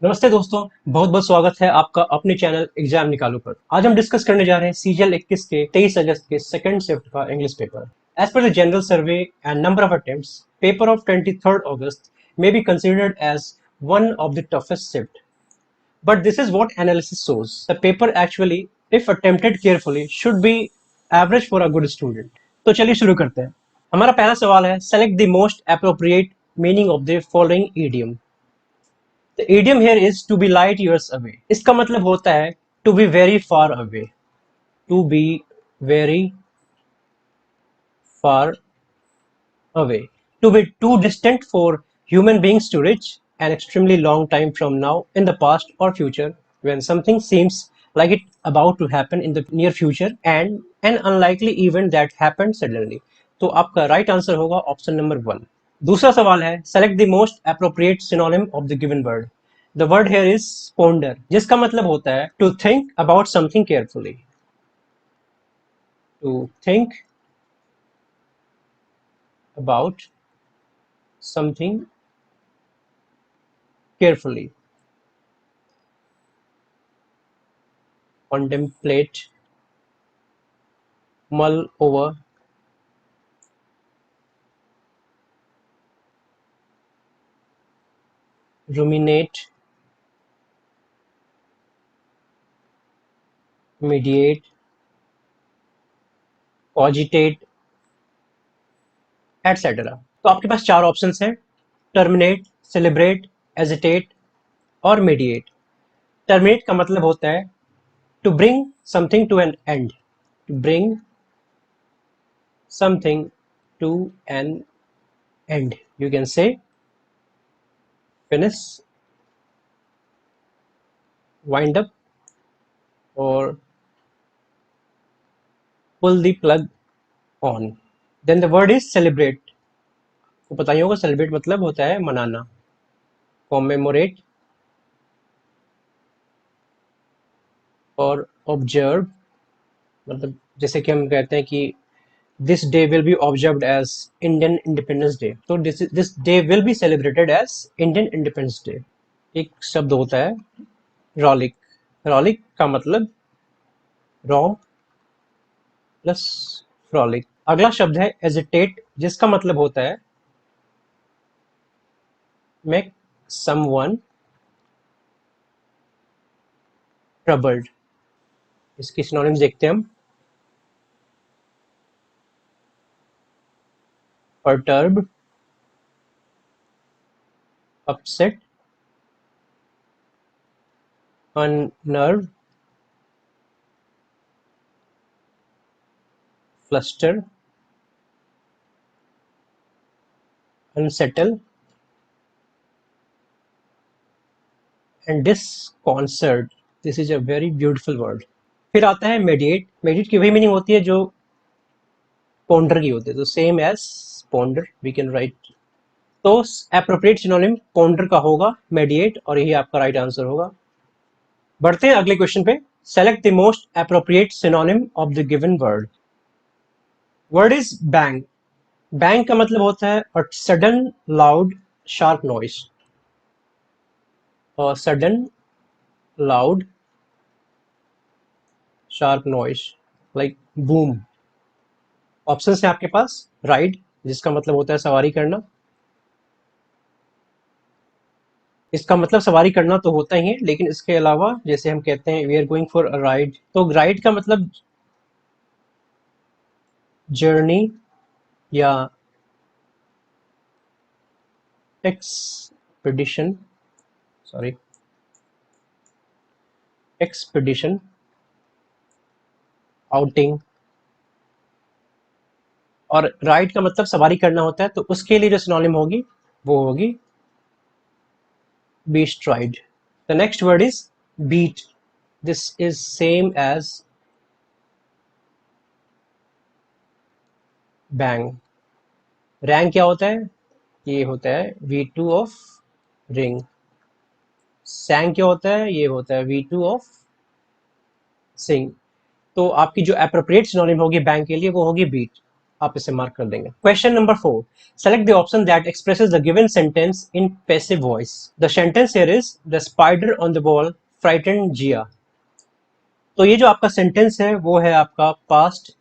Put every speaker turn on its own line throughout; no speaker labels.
नमस्ते दोस्तों, बहुत बहुत स्वागत है आपका अपने चैनल एग्जाम निकालो पर। आज हम डिस्कस करने जा रहे हैं सीजीएल 21 के 23 अगस्त के सेकंड शिफ्ट का English paper. As per the general survey and number of attempts, paper of 23rd August may be considered as one of the toughest shift. But this is what analysis shows. The paper actually, if attempted carefully, should be average for a good student. तो चलिए शुरू करते हैं। हमारा पहला सवाल है, select the most appropriate meaning of the following idiom. The idiom here is to be light years away. इसका मतलब होता है to be very far away. To be very far away. To be too distant for human beings to reach an extremely long time from now, in the past or future, when something seems like it about to happen in the near future and an unlikely event that happened suddenly. तो आपका right answer होगा option number 1। दूसरा सवाल है, select the most appropriate synonym of the given word. The word here is ponder, जिसका मतलब होता है to think about something carefully. To think about something carefully, contemplate, mull over, ruminate, mediate, cogitate, etcetera. तो आपके पास चार options हैं, terminate, celebrate, agitate और मीडिएट। टर्मिनेट का मतलब होता है to bring something to an and, to bring something to an end. You can say finish, wind up or pull the plug on. Then the word is celebrate. को पता ही होगा celebrate मतलब होता है मनाना। commemorate और observe मतलब जैसे कि हम कहते हैं कि this day will be observed as Indian Independence Day, तो this day will be celebrated as Indian Independence Day। एक शब्द होता है रॉलिक। रॉलिक का मतलब रॉम प्लस फ्रॉलिक। अगला शब्द है एजिटेट, जिसका मतलब होता है मेक समवन ट्रबल्ड। इसकी सिनोनिम्स देखते हैं हम, perturbed, upset, unnerved, fluster, unsettle and disconcert। This is a very beautiful word. फिर आता है मेडिएट। मेडिएट की वही मीनिंग होती है जो पोंडर की होती है, तो same as ponder we can write. तो एप्रोप्रिएट सिनोनिम पोंडर का होगा मेडिएट, और यही आपका राइट आंसर होगा। बढ़ते हैं अगले क्वेश्चन पे। Select the most appropriate synonym of the given word. Word is bang. Bang का मतलब होता है a sudden loud sharp noise. A sudden loud sharp noise like boom. Option है आपके पास, राइड जिसका मतलब होता है सवारी करना। इसका मतलब सवारी करना तो होता ही है, लेकिन इसके अलावा जैसे हम कहते हैं we are going for a ride, तो राइड का मतलब जर्नी या एक्सपेडिशन, सॉरी एक्सपेडिशन, आउटिंग। और राइड का मतलब सवारी करना होता है, तो उसके लिए जो सिनोनिम होगी वो होगी bestride. The next word is beat. This is same as bang. Rang क्या होता है? ये होता है V2 of ring. Sang क्या होता है? ये होता है V2 of sing. तो आपकी जो appropriate synonym होगी bang के लिए वो होगी beat. आप इसे मार्क कर देंगे। Question number 4, select the option that expresses the given sentence in passive voice. The sentence here is the spider on the wall frightened Jiya. तो ये जो आपका सेंटेंस है वो है आपका पास्ट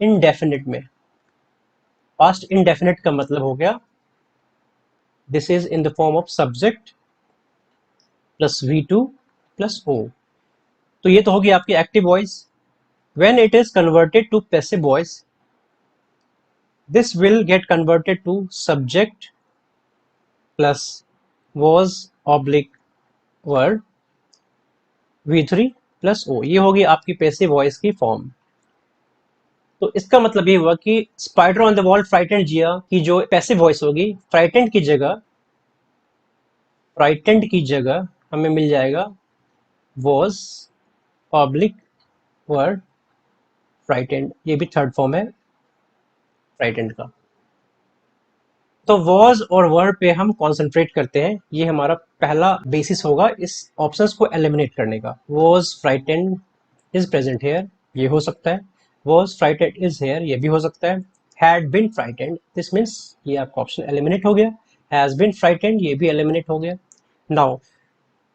इनडेफिनिट में। पास्ट इनडेफिनिट का मतलब हो गया this is in the form of subject plus V2 plus O। तो ये तो होगी आपकी active voice. When it is converted to passive voice, this will get converted to subject plus was oblique word V3 plus O। ये होगी आपकी passive voice की form. तो इसका मतलब ये हुआ कि spider on the wall frightened Jiya की जो पैसिव वॉइस होगी, फ्राइटेंड की जगह हमें मिल जाएगा was ऑब्लिक वर्ड फ्राइटेंड। ये भी थर्ड फॉर्म है फ्राइटेंड का। तो वॉज और वर्ड पे हम कॉन्सेंट्रेट करते हैं, ये हमारा पहला बेसिस होगा इस ऑप्शंस को एलिमिनेट करने का। Was frightened is present here, ये हो सकता है। वॉज फ्राइटेंड इज हेयर, ये भी हो सकता है। Had been frightened, this means ये आपका ऑप्शन एलिमिनेट हो गया। हैज बीन फ्राइटेंड, ये भी एलिमिनेट हो गया। नाउ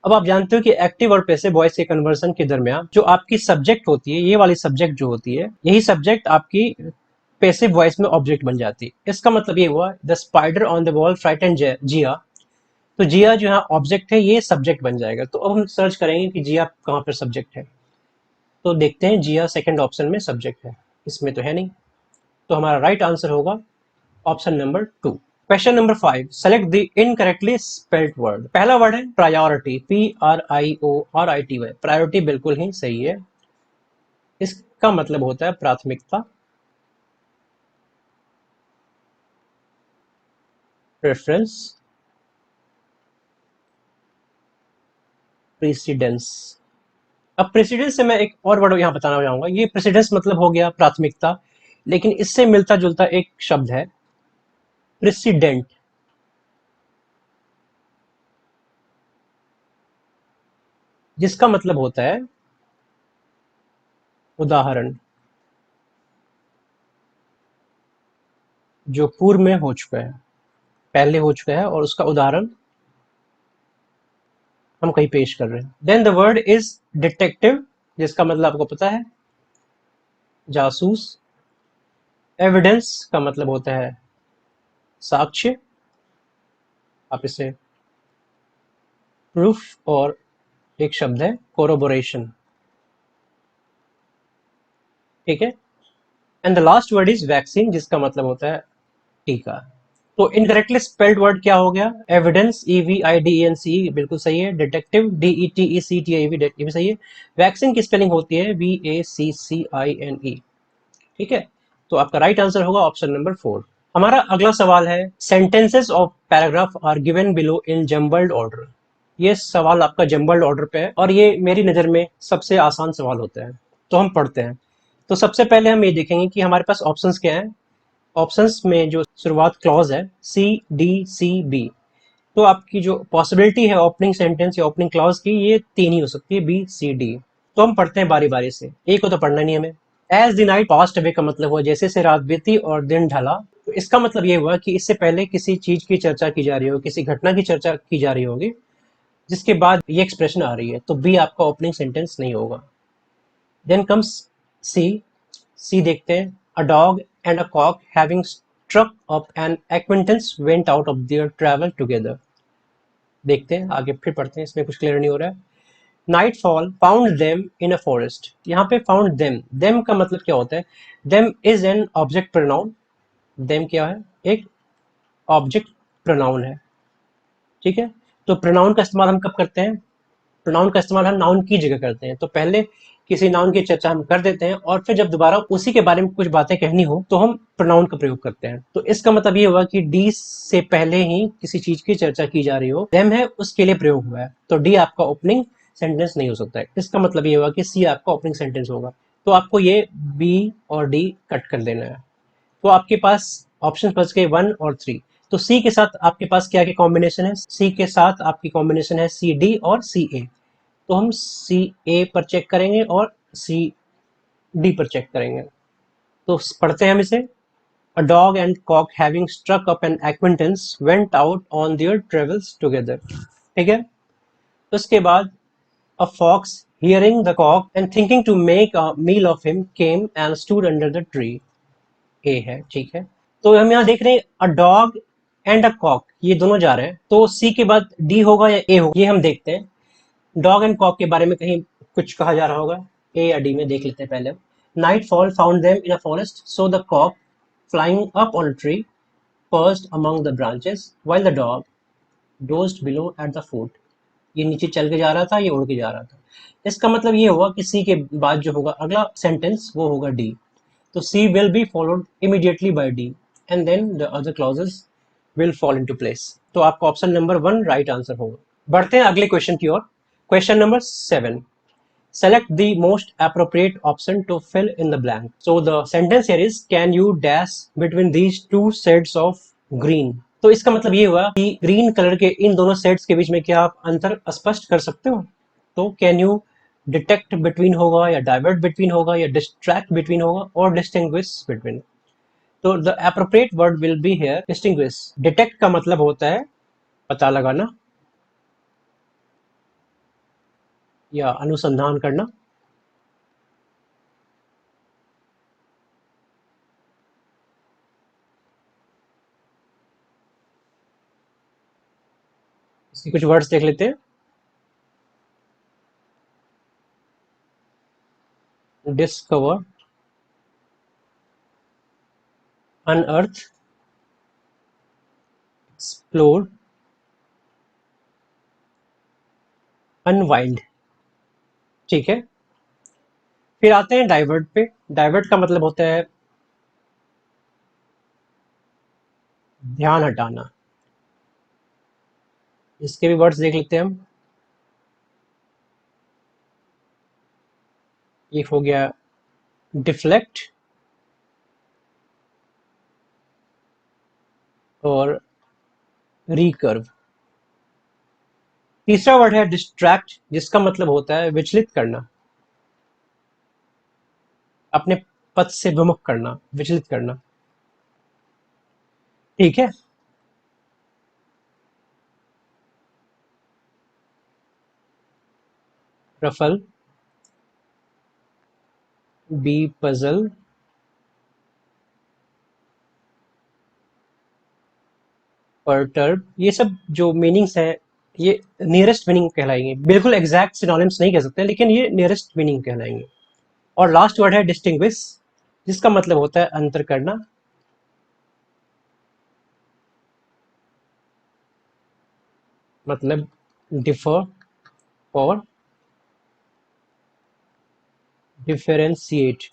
अब आप जानते हो कि एक्टिव और पैसिव वॉइस के कन्वर्सन के दरमियान जो आपकी सब्जेक्ट होती है, ये वाली सब्जेक्ट जो होती है, यही सब्जेक्ट आपकी पैसिव वॉइस में ऑब्जेक्ट बन जाती है। इसका मतलब ये हुआ the spider on the wall frightened Jiya. तो जिया जो है ऑब्जेक्ट है, ये सब्जेक्ट बन जाएगा। तो अब हम सर्च करेंगे कि जिया कहाँ पर सब्जेक्ट है। तो देखते हैं जिया सेकंड ऑप्शन में सब्जेक्ट है, इसमें तो है नहीं। तो हमारा राइट आंसर होगा option number 2। Question number 5, select the incorrectly spelled word. पहला वर्ड है प्रायोरिटी, PRIORITY। प्रायोरिटी बिल्कुल ही सही है। इसका मतलब होता है प्राथमिकता, प्रेफरेंस, प्रेसिडेंस। अब प्रेसिडेंस से मैं एक और वर्ड यहाँ बताना चाहूंगा। ये प्रेसिडेंस मतलब हो गया प्राथमिकता, लेकिन इससे मिलता जुलता एक शब्द है प्रेसिडेंट। जिसका मतलब होता है उदाहरण, जो पूर्व में हो चुका है, पहले हो चुका है और उसका उदाहरण हम कहीं पेश कर रहे हैं। Then the word is detective, जिसका मतलब आपको पता है जासूस। एविडेंस का मतलब होता है साक्ष्य, आप इसे प्रूफ, और एक शब्द है कोरोबोरेशन। ठीक है। And the last word is vaccine, जिसका मतलब होता है टीका। तो इनकरेक्टली स्पेल्ड वर्ड क्या हो गया? एविडेंस, EVIDENCE, बिल्कुल सही है। डिटेक्टिव, DETECTIV, ये भी सही है। वैक्सीन की स्पेलिंग होती है VACCINE। ठीक है। तो आपका राइट आंसर होगा ऑप्शन नंबर 4। हमारा अगला सवाल है sentences of paragraph are given below in jumbled order. ये सवाल आपका जम्बल्ड ऑर्डर पे है और ये मेरी नज़र में सबसे आसान सवाल होता है। तो हम पढ़ते हैं। तो सबसे पहले हम ये देखेंगे कि हमारे पास ऑप्शंस क्या हैं। ऑप्शंस में जो शुरुआत क्लॉज है CDCB, तो आपकी जो पॉसिबिलिटी है ओपनिंग सेंटेंस या ओपनिंग क्लॉज की, ये 3 ही हो सकती है, BCD। तो हम पढ़ते हैं बारी बारी से, एक को तो पढ़ना नहीं हमें। As the night passed away का मतलब हुआ जैसे से रात बीती और दिन ढला। तो इसका मतलब ये हुआ कि इससे पहले किसी चीज की चर्चा की जा रही हो, किसी घटना की चर्चा की जा रही होगी, जिसके बाद ये एक्सप्रेशन आ रही है। तो बी आपका ओपनिंग सेंटेंस नहीं होगा। देन कम्स सी। सी देखते हैं, a dog and a cock having struck up an acquaintance went out of their travel together। देखते हैं आगे, फिर पढ़ते हैं, इसमें कुछ क्लियर नहीं हो रहा है। Nightfall found them in a forest. यहाँ पे फाउंड देम, देम का मतलब क्या होता है? Them is an object pronoun. Them क्या है? एक ऑब्जेक्ट प्रोनाउन है। ठीक है। तो प्रोनाउन का इस्तेमाल हम कब करते हैं? प्रोनाउन का इस्तेमाल हम नाउन की जगह करते हैं। तो पहले किसी नाउन की चर्चा हम कर देते हैं और फिर जब दोबारा उसी के बारे में कुछ बातें कहनी हो तो हम प्रोनाउन का प्रयोग करते हैं। तो इसका मतलब ये हुआ कि डी से पहले ही किसी चीज की चर्चा की जा रही हो, देम है उसके लिए प्रयोग हुआ है, तो डी आपका ओपनिंग सेंटेंस नहीं हो सकता है। इसका मतलब ये हुआ कि सी आपका ओपनिंग सेंटेंस होगा। तो आपको ये बी और डी कट कर देना है। तो आपके पास ऑप्शन बच गए 1 और 3। तो सी के साथ आपके पास क्या क्या कॉम्बिनेशन है? सी के साथ आपकी कॉम्बिनेशन है CD और CA। तो हम CA पर चेक करेंगे और CD पर चेक करेंगे। तो पढ़ते हैं हम इसे। A dog and cock having struck up an acquaintance went out on their travels together. ठीक है। तो उसके बाद a fox hearing the cock and thinking to make a meal of him came and stood under the tree. ए है, ठीक है। तो हम यहाँ देख रहे हैं a dog and a cock, ये दोनों जा रहे हैं, तो सी के बाद डी होगा या ए होगा, ये हम देखते हैं। डॉग एंड कॉक के बारे में कहीं कुछ कहा जा रहा होगा, ए या डी में देख लेते हैं पहले। Nightfall found them in a forest, so the cock flying up on a tree perched among the branches while the dog dozed below at the foot. ये नीचे चल के जा रहा था, ये उड़ के जा रहा था। इसका मतलब ये हुआ कि सी के बाद जो होगा अगला सेंटेंस वो होगा डी। तो C will be followed immediately by D and then the other clauses will fall into place. तो आपका ऑप्शन नंबर 1 राइट आंसर होगा। बढ़ते हैं अगले क्वेश्चन की ओर। Question number 7, select the most appropriate option to fill in the blank. So the sentence here is, can you dash between these two shades of green? तो इसका मतलब ये हुआ कि ग्रीन कलर के इन दोनों शेड्स के बीच में क्या आप अंतर स्पष्ट कर सकते हो? तो कैन यू डिटेक्ट बिटवीन होगा या डाइवर्ट बिटवीन होगा या डिस्ट्रैक्ट बिटवीन होगा और डिस्टिंग्विश बिटवीन। तो the appropriate word will be here distinguish. Detect का मतलब होता है पता लगाना या अनुसंधान करना। इसके कुछ वर्ड्स देख लेते हैं। Discover, unearth, explore, unwind. ठीक है। फिर आते हैं डाइवर्ट पे। डाइवर्ट का मतलब होता है ध्यान हटाना। इसके भी वर्ड्स देख लेते हैं हम। एक हो गया डिफ्लेक्ट और रिकर्व। तीसरा वर्ड है डिस्ट्रैक्ट, जिसका मतलब होता है विचलित करना, अपने पथ से विमुख करना, विचलित करना। ठीक है। रफल, बी पजल, परटर्ब, ये सब जो मीनिंग्स है ये नियरेस्ट मीनिंग कहलाएंगे। बिल्कुल एग्जैक्ट सिनोनिम्स नहीं कह सकते, लेकिन ये नियरेस्ट मीनिंग कहलाएंगे। और लास्ट वर्ड है डिस्टिंग्विश, जिसका मतलब होता है अंतर करना, मतलब डिफर और डिफरेंशिएट।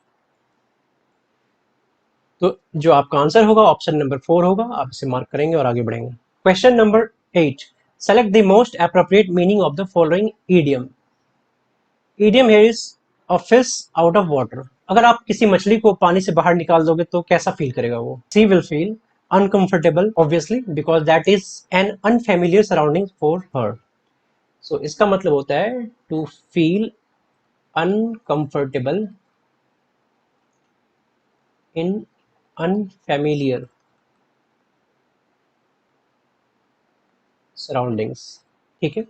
तो जो आपका आंसर होगा ऑप्शन नंबर 4 होगा। आप इसे मार्क करेंगे और आगे बढ़ेंगे। Question number 8, select the most appropriate meaning of the following idiom. Idiom here is a fish out of water. अगर आप किसी मछली को पानी से बाहर निकाल दोगे तो कैसा फील करेगा वो? She will feel uncomfortable obviously because that is an unfamiliar surrounding for her. So इसका मतलब होता है to feel uncomfortable in unfamiliar surroundings. ठीक है।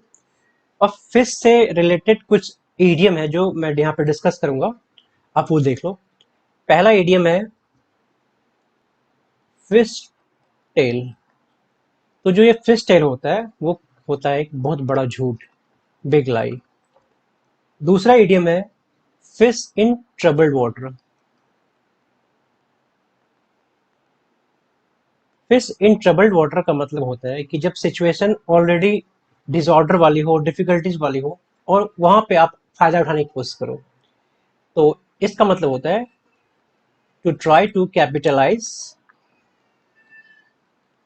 और फिश से रिलेटेड कुछ ईडियम है जो मैं यहाँ पे डिस्कस करूंगा, आप वो देख लो। पहला ईडियम है फिश टेल। तो जो ये फिश टेल होता है वो होता है एक बहुत बड़ा झूठ, बिग लाई। दूसरा ईडियम है fish in troubled water. Fish in troubled water का मतलब होता है कि जब सिचुएशन ऑलरेडी डिसऑर्डर वाली हो, डिफिकल्टीज वाली हो, और वहां पे आप फायदा उठाने की कोशिश करो, तो इसका मतलब होता है to try to capitalise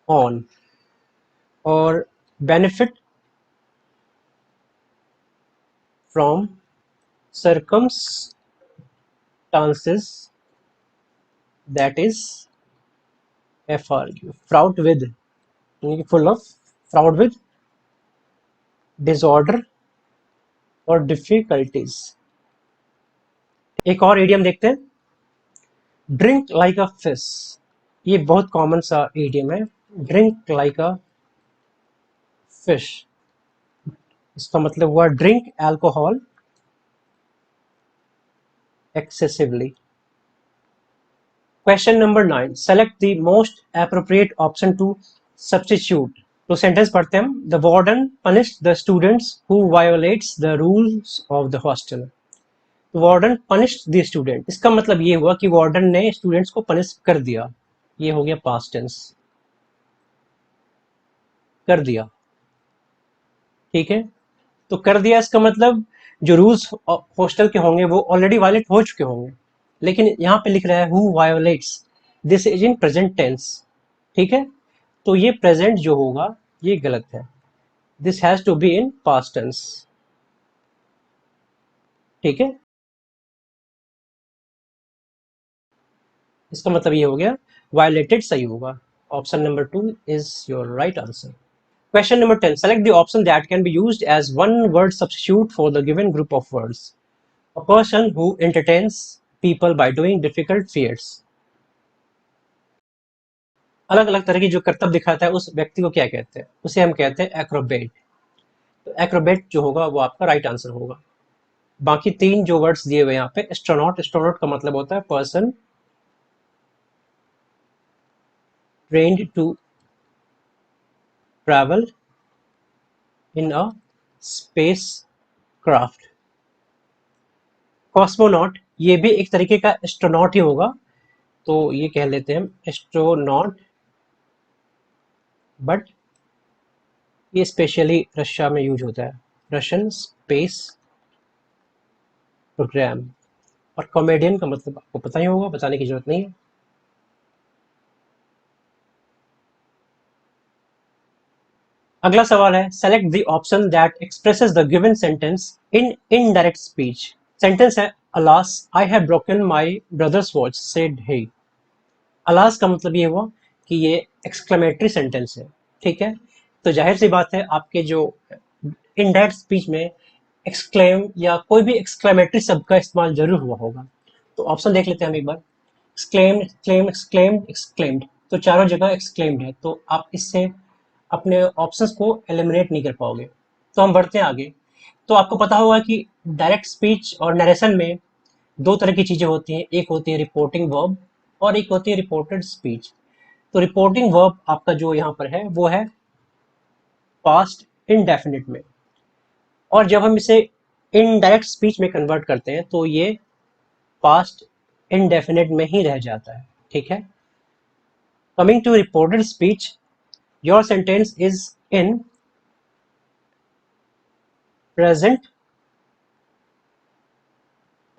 on और benefit from circumstances that is FRU, fraught with, full of, fraud with, disorder और difficulties। एक और idiom देखते हैं, ड्रिंक लाइक अ फिश, ये बहुत कॉमन सा इडियम है। ड्रिंक लाइक अ फिश, इसका मतलब हुआ drink alcohol excessively. Question number 9. Select the most appropriate option to substitute. तो सेंटेंस पढ़ते हैं हम। The warden punished the students who violates the rules of the hostel. Warden punished the student, इसका मतलब ये हुआ कि वार्डन ने स्टूडेंट्स को पनिश कर दिया। ये हो गया पास्ट टेंस, कर दिया। ठीक है, तो कर दिया इसका मतलब जो रूल्स हॉस्टल के होंगे वो ऑलरेडी वायलेट हो चुके होंगे, लेकिन यहाँ पे लिख रहा है who violates, this is in present tense. ठीक है, तो ये प्रेजेंट जो होगा ये गलत है, this has to be in past tense. ठीक है, इसका मतलब ये हो गया वायलेटेड सही होगा। Option number 2 is your right answer. Question number 10. Select the option that can be used as one word substitute for the given group of words. A person who entertains people by doing difficult feats. अलग अलग तरह की जो करतब दिखाता है उस व्यक्ति को क्या कहते हैं, उसे हम कहते हैं एक्रोबेट। तो एक्रोबेट जो होगा वो आपका राइट आंसर होगा। बाकी तीन जो वर्ड्स दिए हुए यहाँ पे, एस्ट्रोनॉट, एस्ट्रोनॉट का मतलब होता है person trained to travel in a spacecraft. Cosmonaut ये भी एक तरीके का एस्ट्रोनॉट ही होगा, तो ये कह लेते हैं हम एस्ट्रोनॉट, बट ये स्पेशली रशिया में यूज होता है, रशियन स्पेस प्रोग्राम। और कॉमेडियन का मतलब आपको पता ही होगा, बताने की जरूरत नहीं है। अगला सवाल है, select the option that expresses the given sentence in indirect speech. Sentence है alas I have broken my brother's watch said he. Alas का मतलब ये हुआ कि ये एक्सक्लेमेटरी सेंटेंस है। ठीक है, तो जाहिर सी बात है आपके जो इनडायरेक्ट स्पीच में एक्सक्लेम या कोई भी एक्सक्लेमेटरी शब्द का इस्तेमाल जरूर हुआ होगा। तो ऑप्शन देख लेते हैं हम एक बार। एक्सक्लेम्ड, एक्सक्लेम, एक्सक्लेम्ड, एक्सक्लेम्ड, तो चारों जगह एक्सक्लेम्ड है, तो आप इससे अपने ऑप्शंस को एलिमिनेट नहीं कर पाओगे। तो हम बढ़ते हैं आगे। तो आपको पता होगा कि डायरेक्ट स्पीच और नरेशन में दो तरह की चीजें होती हैं, एक होती है रिपोर्टिंग वर्ब और एक होती है रिपोर्टेड स्पीच। तो रिपोर्टिंग वर्ब आपका जो यहाँ पर है वो है पास्ट इनडेफिनिट में, और जब हम इसे इनडायरेक्ट स्पीच में कन्वर्ट करते हैं तो ये पास्ट इनडेफिनिट में ही रह जाता है। ठीक है, coming to reported speech, your sentence is in present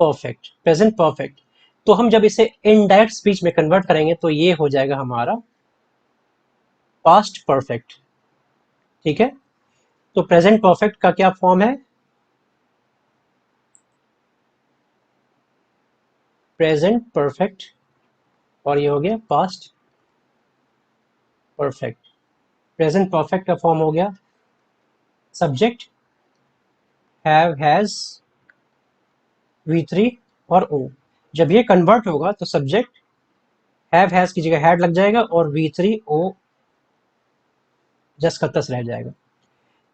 perfect. Present perfect, तो हम जब इसे इनडायरेक्ट स्पीच में कन्वर्ट करेंगे तो ये हो जाएगा हमारा पास्ट परफेक्ट। ठीक है, तो प्रेजेंट परफेक्ट का क्या फॉर्म है, प्रेजेंट परफेक्ट, और ये हो गया पास्ट परफेक्ट। प्रेजेंट परफेक्ट का फॉर्म हो गया subject have, has, we three और ओ। जब ये कन्वर्ट होगा तो सब्जेक्ट हैव हैज की जगह हैड लग जाएगा और वी थ्री ओ जस का तस रह जाएगा।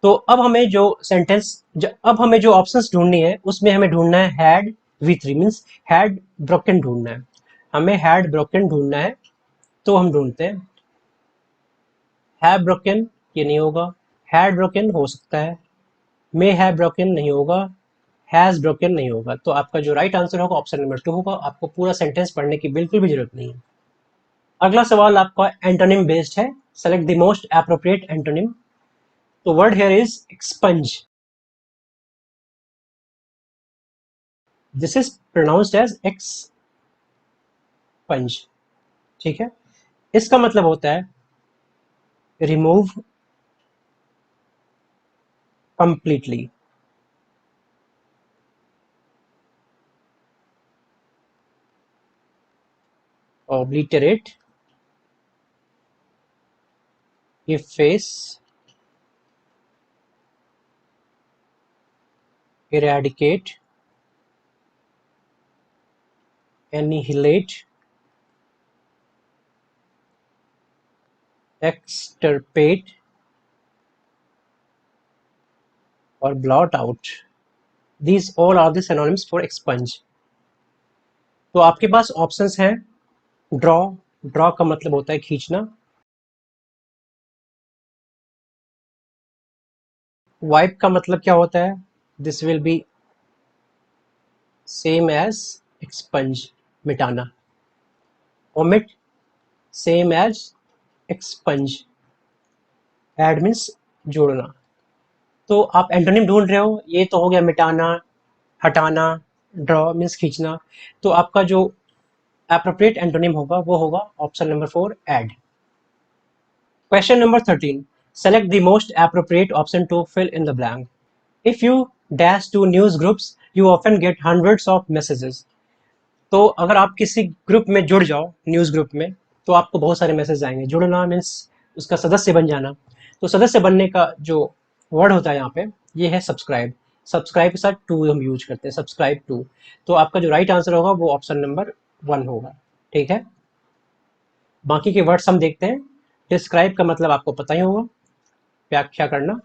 तो अब हमें जो अब हमें जो ऑप्शंस ढूंढनी है उसमें हमें ढूंढना है had we three, means had broken ढूंढना है। हमें हैड ब्रोकन ढूंढना है, तो हम ढूंढते हैं हैव ब्रोकन, ये नहीं होगा। हैड ब्रोकन हो सकता है, मे हैव ब्रोकन नहीं होगा, हैज ब्रोकन नहीं होगा। तो आपका जो राइट आंसर होगा ऑप्शन नंबर 2 होगा। आपको पूरा सेंटेंस पढ़ने की बिल्कुल भी जरूरत नहीं है। अगला सवाल आपका एंटोनिम बेस्ड है। Select the most appropriate antonym. तो word here is expunge, this is pronounced as expunge. ठीक है, इसका मतलब होता है remove completely, obliterate, efface, eradicate, annihilate, extirpate or blot out. These all are the synonyms for expunge. तो आपके पास options हैं ड्रॉ, ड्रॉ का मतलब होता है खींचना, वाइप का मतलब क्या होता है, this will be same as expunge, मिटाना, omit same as expunge, add means जोड़ना। तो आप एंटोनिम ढूंढ रहे हो, ये तो हो गया मिटाना, हटाना, ड्रॉ मीन्स खींचना, तो आपका जो एप्रोप्रिएट एंटोनिम होगा वो होगा ऑप्शन नंबर 4 एड। Question number 13, select the most appropriate option to fill in the blank. If you dash to news groups, you often get hundreds of messages. तो अगर आप किसी ग्रुप में जुड़ जाओ, न्यूज़ ग्रुप में, तो आपको बहुत सारे मैसेज आएंगे। जुड़ना मीन्स उसका सदस्य बन जाना। तो सदस्य बनने का जो वर्ड होता है यहाँ पे, ये है सब्सक्राइब। सब्सक्राइब के साथ टू हम यूज करते हैं, सब्सक्राइब टू। तो आपका जो राइट आंसर होगा वो ऑप्शन नंबर 1 होगा। ठीक है, बाकी के वर्ड्स हम देखते हैं। डिस्क्राइब का मतलब आपको पता ही होगा, व्याख्या करना।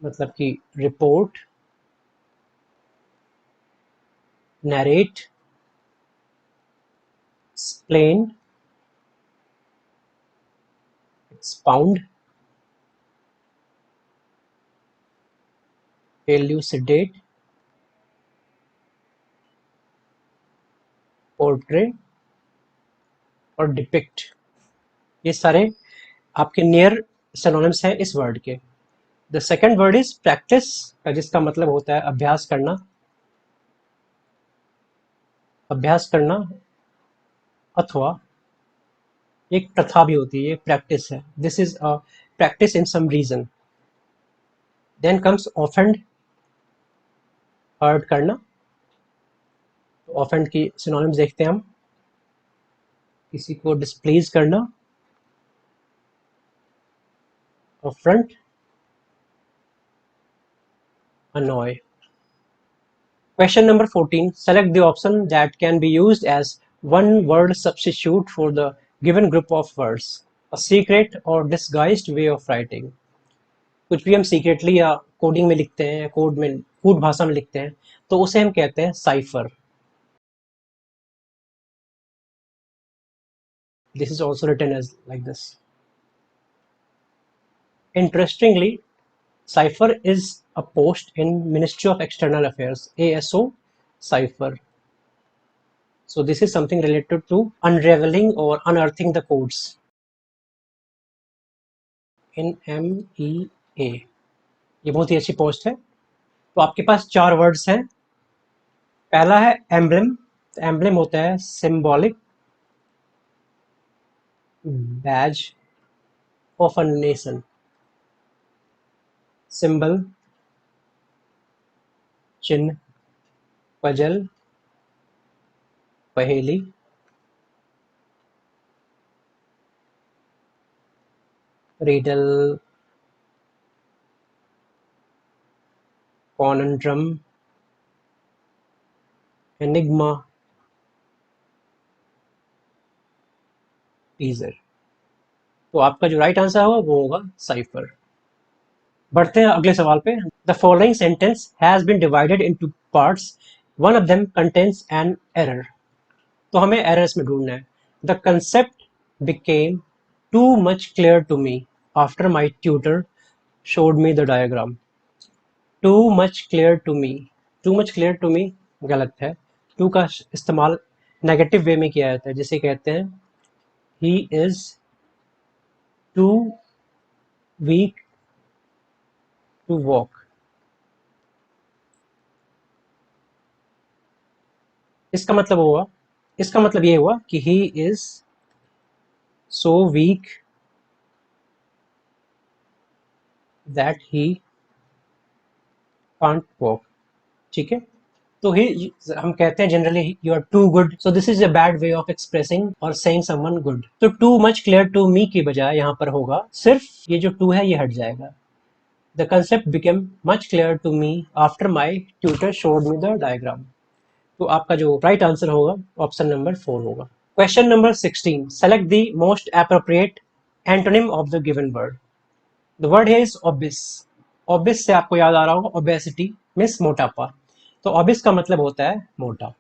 मतलब कि report, narrate, explain, expound, elucidate, portray और डिपिक्ट, ये सारे आपके नियर सिनोनिम्स हैं इस वर्ड के। The second word is practice का, जिसका मतलब होता है अभ्यास करना, अभ्यास करना, अथवा एक प्रथा भी होती है, ये प्रैक्टिस है। This is a practice in some reason. Then comes offend, hurt करना। तो ऑफेंड की सिनोनिम्स देखते हैं हम, किसी को डिस्प्लीज करना, affront, annoy. Question number 14. Select the option that can be used as one word substitute for the given group of words. A secret or disguised way of writing. कुछ भी हम सीक्रेटली या कोडिंग में लिखते हैं, कोड में, कूट भाषा में लिखते हैं, तो उसे हम कहते हैं cipher. This is also written as like this. Interestingly, cipher is a post in Ministry of External Affairs, ASO cipher. So this is something related to unraveling or unearthing the codes in MEA. ये बहुत ही अच्छी post है। तो आपके पास 4 words हैं। पहला है emblem. Emblem होता है symbolic Baij of a nation, symbol, चिन्ह, पजल, पहेली, रिडल, कॉनड्रम, एनिग्मा, टीजर। तो आपका जो राइट आंसर होगा वो होगा साइफर। बढ़ते हैं अगले सवाल पे। The following sentence has been divided into parts, one of them contains an error. तो हमें एरर्स में ढूंढना है। The concept became too much clear to me after my tutor showed me the diagram. Too much clear to me. Too much clear to me गलत है। To का इस्तेमाल negative way में किया जाता है, जिसे कहते हैं he is too weak to walk. इसका मतलब ये हुआ कि he is so weak that he can't walk. ठीक है, तो हम कहते हैं generally you are too good, so this is a bad way of expressing और सेइंग समवन गुड। तो too much clear to me की बजाय यहाँ पर होगा सिर्फ ये जो टू है ये हट जाएगा। The concept became much clear to me after my tutor showed me the diagram. तो आपका जो राइट आंसर होगा ऑप्शन नंबर 4 होगा। Question number 16, select the most appropriate antonym of the given word. The word है is obese. Obese से आपको याद आ रहा होगा ओबेसिटी मीन्स मोटापा, तो ओबिस का मतलब होता है मोटा।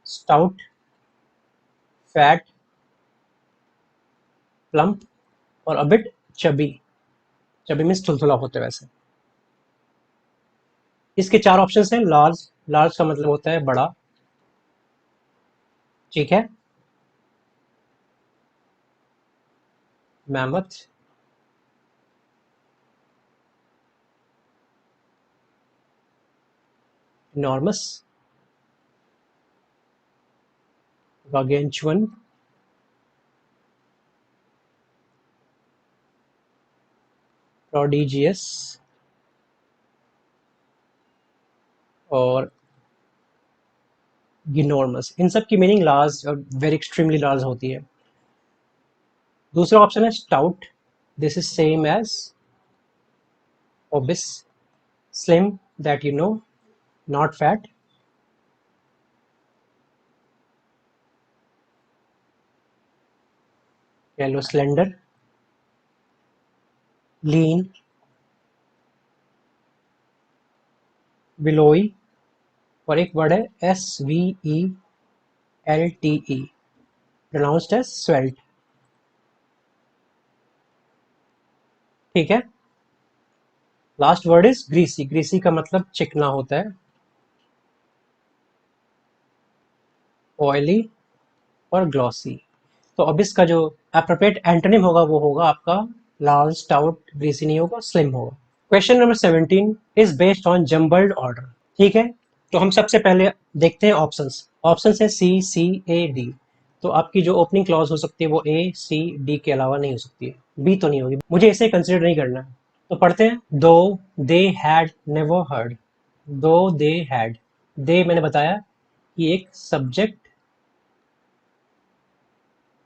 स्टाउट, फैट, प्लम्प और अबिट चबी। चबी मीन्स थुलथुला होते हैं वैसे। इसके 4 ऑप्शन हैं। लार्ज, लार्ज का मतलब होता है बड़ा, ठीक है। मैमथ, इनॉर्मस, गार्गेंचुअन, प्रोडिजियस और गिनोर्मस। इन सब की मीनिंग लार्ज और वेरी एक्सट्रीमली लार्ज होती है। दूसरा ऑप्शन है stout, this is same as obese, slim that you know, not fat. Yellow slender, lean, willowy और एक वर्ड है SVELTE, प्रोनाउंस्ड एज स्वेल्ट, ठीक है। Last word is greasy. Greasy का मतलब चिकना होता है, ऑयली और ग्लॉसी। तो अब इसका जो एप्रोप्रिएट एंटोनिम होगा वो होगा आपका लार्ज, स्टाउट, ग्रीसी नहीं होगा, स्लिम होगा। Question number 17 is based on jumbled order, ठीक है। तो हम सबसे पहले देखते हैं ऑप्शंस। ऑप्शंस है C, C, A, D। तो आपकी जो ओपनिंग क्लॉज हो सकती है वो A, C, D के अलावा नहीं हो सकती है, बी तो नहीं होगी, मुझे इसे कंसिडर नहीं करना है। तो पढ़ते हैं। दो दे हैड नेवर हर्ड, दो दे हैड, दे मैंने बताया कि एक सब्जेक्ट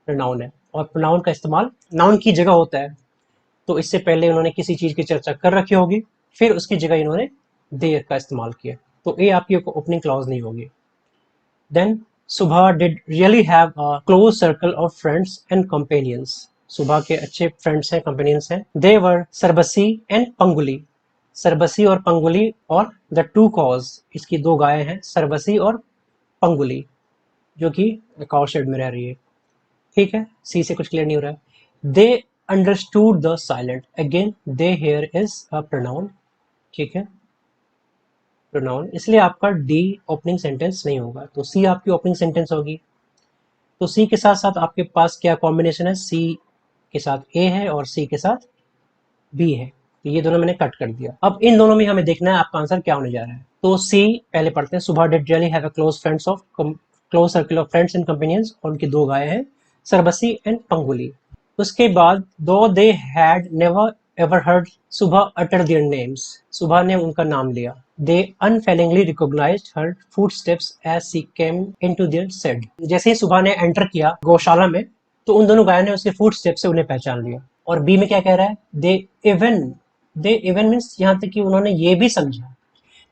प्रोनाउन है और प्रोनाउन का इस्तेमाल नाउन की जगह होता है। तो इससे पहले उन्होंने किसी चीज की चर्चा कर रखी होगी, फिर उसकी जगह इन्होंने देयर का इस्तेमाल किया, तो ये आपकी ओपनिंग क्लॉज नहीं होगी। देन सुबह did really have a close circle of friends and companions, सुबह के अच्छे फ्रेंड्स हैं, कंपेनियंस हैं। दे वर सरबसी एंड पंगुली, सरबसी और पंगुली और द टू कॉज, इसकी दो गायें हैं सरबसी और पंगुली, जो कि काउ शेड में रह रही है, ठीक है। सी से कुछ क्लियर नहीं हो रहा है। They understood the silent, again they here is a pronoun, ठीक है, प्रोनाउन, इसलिए आपका डी ओपनिंग सेंटेंस नहीं होगा, तो सी आपकी ओपनिंग सेंटेंस होगी। तो सी के साथ साथ आपके पास क्या कॉम्बिनेशन है, सी के साथ ए है और सी के साथ बी है, तो ये दोनों मैंने कट कर दिया। अब इन दोनों में हमें देखना है आपका आंसर क्या होने जा रहा है। तो सी पहले पढ़ते हैं। सुबह did really have a close circle of friends and companions, और उनकी दो गायें हैं सरबसी एंड पंगुली। उसके बाद though they had never ever heard Subah utter their names, Subah ने उनका नाम लिया। They unfailingly recognised her footsteps as she came into their shed, जैसे ही सुबह ने एंटर किया गौशाला में, तो उन दोनों गायों ने उसके फुटस्टेप से उन्हें पहचान लिया। और बी में क्या कह रहा है, इवन दे इवन मीन्स यहाँ तक कि उन्होंने ये भी समझा,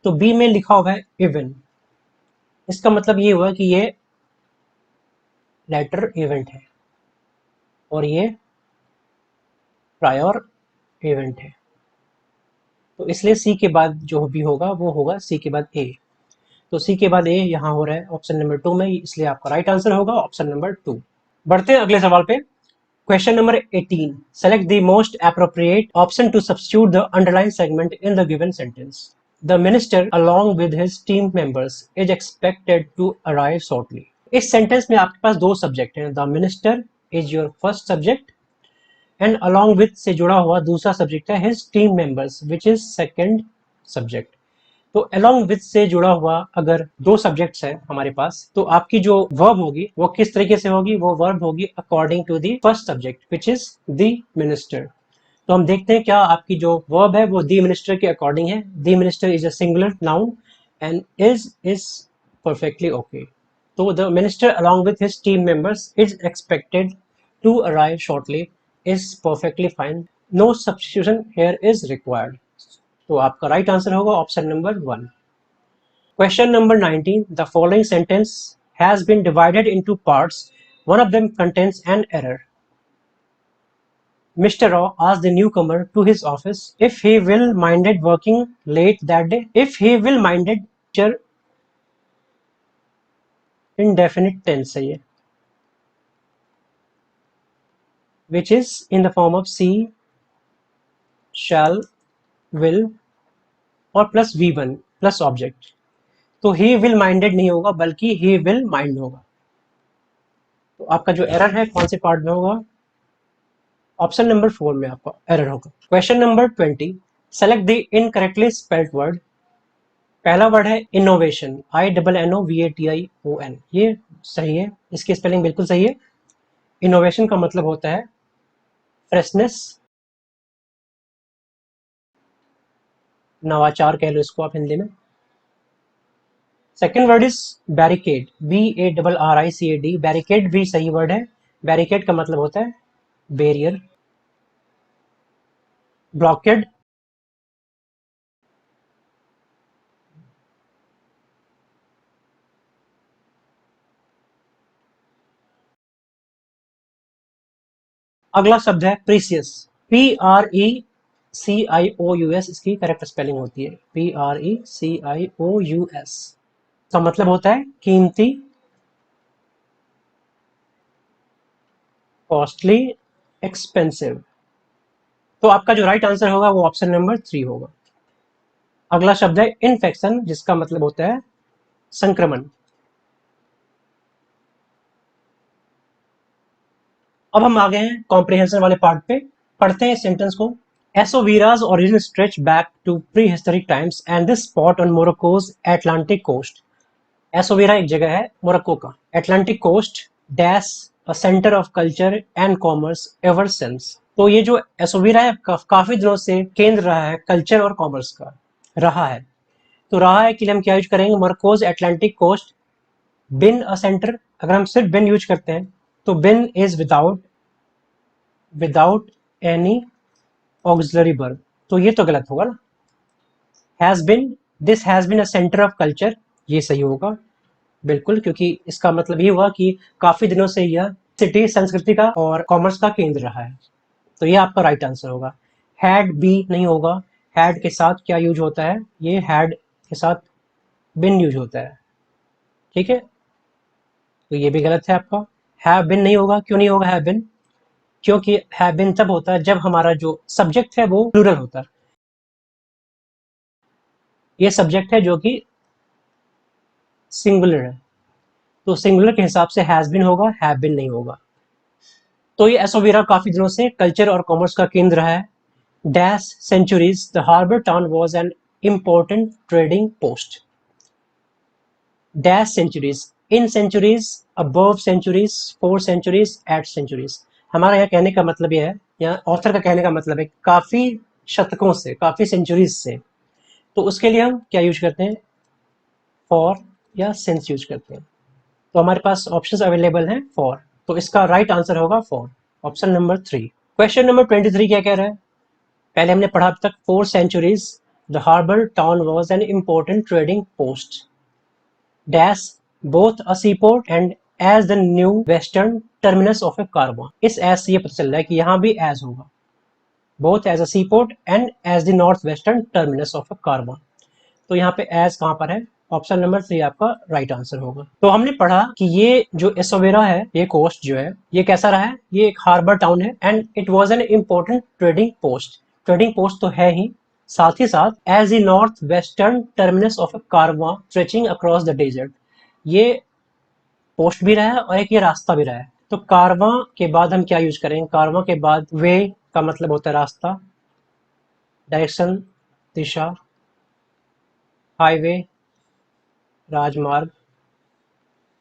तो बी में लिखा हुआ है इवन, इसका मतलब ये हुआ कि ये लेटर इवेंट है और ये प्रायर इवेंट है, तो इसलिए सी के बाद जो भी होगा वो होगा सी के बाद ए। तो सी के बाद ए यहाँ हो रहा है ऑप्शन नंबर 2 में, इसलिए आपका राइट आंसर होगा ऑप्शन नंबर 2। बढ़ते हैं अगले सवाल पे। Question number 18, select the most appropriate option to substitute the underline segment in the given sentence. The minister along with his team members is expected to arrive shortly। इस sentence में आपके पास दो subject हैं, the minister is your first subject and along with से जुड़ा हुआ दूसरा subject है his team members which is second subject. तो along with से जुड़ा हुआ अगर दो सब्जेक्ट्स है हमारे पास, तो आपकी जो वर्ब होगी वो किस तरीके से होगी, वो वर्ब होगी according to the first subject which is the minister. तो हम देखते हैं क्या आपकी जो वर्ब है वो द मिनिस्टर के अकॉर्डिंग है। The minister is a singular noun and is perfectly okay. तो the minister along with his team members is expected to arrive shortly is perfectly fine. No substitution here is required. तो आपका right answer होगा option number 1। Question number 19, the following sentence has been divided into parts, one of them contains an error. Mr. Raw asked the newcomer to his office if he will minded working late that day. If he will minded future indefinite tense है ये, which is in the form of see, shall, will और plus V1 plus object. तो he will minded नहीं होगा बल्कि he will mind होगा। तो आपका जो एरर है कौन से पार्ट में होगा? ऑप्शन नंबर 4 में आपका एरर होगा। Question number 20, select the incorrectly spelled word. पहला वर्ड है इनोवेशन, INNOVATION, ये सही है, इसकी स्पेलिंग बिल्कुल सही है। इनोवेशन का मतलब होता है फ्रेशनेस, नवाचार कह लो इसको आप हिंदी में। Second word is barricade, BARRICAD, barricade भी सही वर्ड है। बैरिकेड का मतलब होता है बैरियर। ब्लॉकेड, अगला शब्द है प्रीसियस, PRECIOUS, इसकी करेक्ट स्पेलिंग होती है PRECIOUS। का मतलब होता है कीमती, कॉस्टली, एक्सपेंसिव। तो आपका जो राइट आंसर होगा वो ऑप्शन नंबर 3 होगा। अगला शब्द है इन्फेक्शन, जिसका मतलब होता है संक्रमण। अब हम आ गए हैं कॉम्प्रिहेंशन वाले पार्ट पे, पढ़ते हैं सेंटेंस को। एसोवीरा's origin stretch back to prehistoric times and this spot on Morocco's Atlantic coast. एसोवीरा एक जगह है मोरक्को का, Atlantic coast, dash a centre of culture and commerce ever since. तो ये जो एसोवीरा है काफी दिनों से केंद्र रहा है कल्चर और कॉमर्स का, रहा है। तो रहा है के लिए हम क्या यूज करेंगे? Morocco's Atlantic coast, been a centre. अगर हम सिर्फ बिन यूज करते हैं तो been is without any auxiliary verb, तो ये तो गलत होगा ना। Has been, this has been a centre of culture, ये सही होगा बिल्कुल, क्योंकि इसका मतलब ये हुआ कि काफी दिनों से यह सिटी संस्कृति का और कॉमर्स का केंद्र रहा है। तो ये आपका राइट आंसर होगा। हैड बी नहीं होगा, हैड के साथ क्या यूज होता है? ये हैड के साथ बिन यूज होता है, ठीक है, तो ये भी गलत है आपका। हैव बिन नहीं होगा, क्यों नहीं होगा हैव बिन? क्योंकि हैव बिन तब होता है जब हमारा जो सब्जेक्ट है वो प्लूरल होता है। ये सब्जेक्ट है जो कि सिंगुलर है, तो सिंगुलर के हिसाब से हैज बिन होगा, हैव बिन नहीं होगा। तो ये एसोवीरा काफी दिनों से कल्चर और कॉमर्स का केंद्र है। Dash centuries the harbour town was an important trading post. Dash centuries, in centuries, above centuries, four centuries, eight centuries. हमारा यह कहने का मतलब यह है, या ऑथर का कहने का मतलब है काफी शतकों से, काफी सेंचुरीज से। तो उसके लिए हम क्या यूज करते हैं? फॉर या सिंस यूज करते हैं। तो हमारे पास ऑप्शंस अवेलेबल हैं फॉर, तो इसका राइट आंसर होगा for, option number 3। Question number 23 क्या कह रहा है? पहले हमने पढ़ा अब तक 4 centuries the harbour town was an important trading post, dash both a seaport and as the new western terminus of a caravan. इस एज से ये पता चल रहा है कि यहाँ भी एज होगा, both as a seaport and as the north western terminus of a caravan. तो यहाँ पे एज कहाँ पर है? ऑप्शन नंबर 3 आपका राइट आंसर होगा। तो हमने पढ़ा कि ये जो एसोवेरा है, ये कोस्ट जो है, ये कैसा रहा है? ये एक हार्बर टाउन है and it was an important trading post. Trading post तो है ही साथ as a north western terminus of a caravan stretching across the desert, ये पोस्ट भी रहा है और एक ये रास्ता भी रहा है। तो कारवां के बाद हम क्या यूज करेंगे? कारवां के बाद वे का मतलब होता है रास्ता, डायरेक्शन, दिशा, हाईवे, राजमार्ग,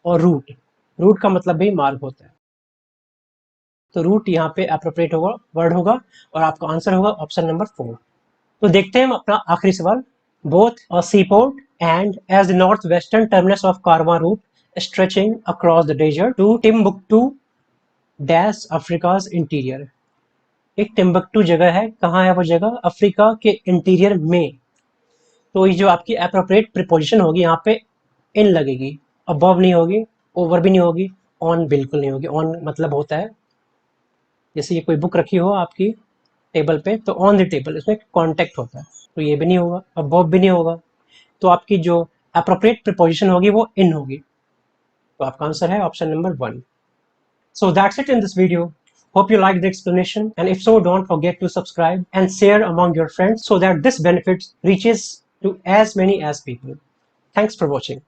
और रूट, रूट का मतलब भी मार्ग होता है। तो रूट यहाँ पे अप्रोप्रिएट होगा, वर्ड होगा, और आपका आंसर होगा ऑप्शन नंबर 4। तो देखते हैं हम अपना आखिरी सवाल। Both a seaport and as the north western terminus of caravan route stretching across the desert to Timbuktu dash Africa's interior. एक टिम्बकटू जगह है, कहाँ है वो जगह? अफ्रीका के इंटीरियर में। तो ये जो आपकी अप्रोप्रिएट प्रीपोजिशन होगी यहाँ पे इन लगेगी, अबव नहीं होगी, ओवर भी नहीं होगी, ऑन बिल्कुल नहीं होगी। ऑन मतलब होता है जैसे ये कोई बुक रखी हो आपकी टेबल पे तो ऑन द टेबल, इसमें कांटेक्ट होता है, तो ये भी नहीं होगा, अबव भी नहीं होगा। तो आपकी जो अप्रोप्रिएट प्रीपोजिशन होगी वो इन होगी। तो आपका आंसर है option number 1। So that's it in this video. Hope you liked the explanation, and if so, don't forget to subscribe and share among your friends so that this benefit reaches to as many as people. Thanks for watching.